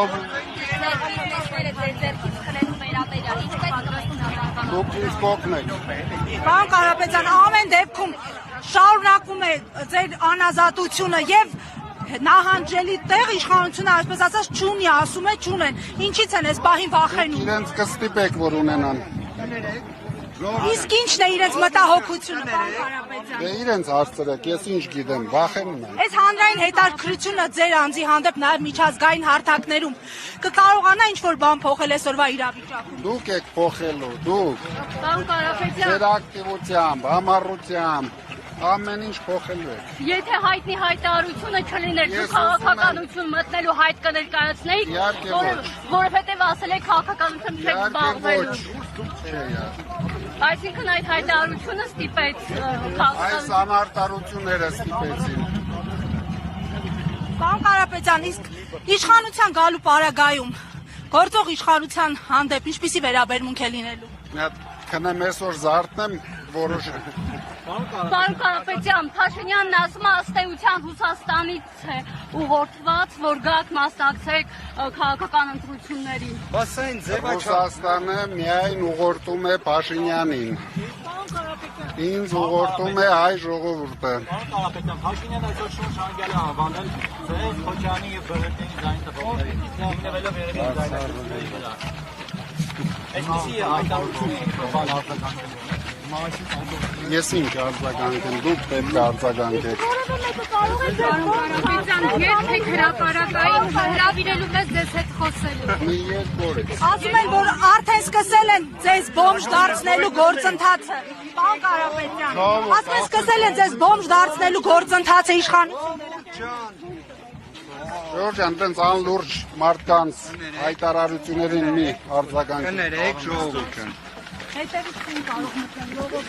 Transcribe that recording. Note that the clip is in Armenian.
Լավ։ Դուք ինձ կօգնեք։ Պարոն Կարապետյան, ամեն դեպքում շարունակում է ձեր անազատությունը եւ նահանջելի տեղ իշխանությունը այսպես ասած չունի, ասում է չունեն։ Ինչից են այս պահին վախենում։ Իրենց կստիպեք, որ ունենան։ Իսկ ինչն է իրենց մտահոգությունը, պարոն Կարապետյան։ Դե իրենց հարցրեք, ես ինչ գիտեմ, վախենում եմ։ Այս հանրային հետաքրքրությունը ձեր անձի հանդեպ նաև միջազգային հարթակներում կկարողանա ինչ-որ բան փոխել այսօրվա իրավիճակում։ Դուք եք փոխելու, դուք։ Պարոն Կարապետյան, Ձեր ակտիվությամբ, համառությամբ, ամեն ինչ փոխելու եք։ Եթե հայտնի հայտարարությունը չլիներ, դու քաղաքականություն մտնելու հայտ կներկայացնեիք, որովհետև ասել եք քաղաքականություն չեք զբաղվելու։ Այսինքն այդ հայտարարությունը ստիպեց Այս քաղաքականություն։ անարտարությունները ստիպեցին։ Պարոն Կարապետյան, իսկ իշխանության գալու պարագայում գործող իշխանության հանդեպ ինչպիսի վերաբերմունք է լինելու։ Մի հատ քնեմ այսօր զարթնեմ, որոշեմ։ Պարոն Կարապետյան, Փաշինյանն ասում է ըստեյության Ռուսաստանից է ուղղորդված, որ գաք մասնակցեք քաղաքական ընտրություններին։ Ռուսաստանը միայն ուղղորդում է Փաշինյանին։ Ինձ ուղղորդում է հայ ժողովուրդը։ Պարոն Կարապետյան, Փաշինյանը այսօր շուրջ հանգել է հավանել ձեր Քոչյանի եւ Բրետենի ձայն տպավորներին, հիմնվելով երևի ձայնագրությունների վրա։ Այսպիսի հայտարարություն է բան արձագանքել։ Ես ինչ արձագանքեմ, դուք պետք է արձագանքեք։ Կարապետյան, երբեք հրապարակային հրավիրելու մեզ ձեզ հետ խոսելու։ Մի երկու օր։ Ասում են, որ արդեն սկսել են ձեզ բոմժ դարձնելու գործընթացը։ Պարոն Կարապետյան, ասում են սկսել են ձեզ բոմժ դարձնելու գործընթացը իշխանությունները։ Ժորժան, տենց անլուրջ մարդկանց հայտարարություններին մի արձագանքեք։ Կներեք ժողովուրդը։ Հետևից չեն կարող մտնել ժողովուրդ։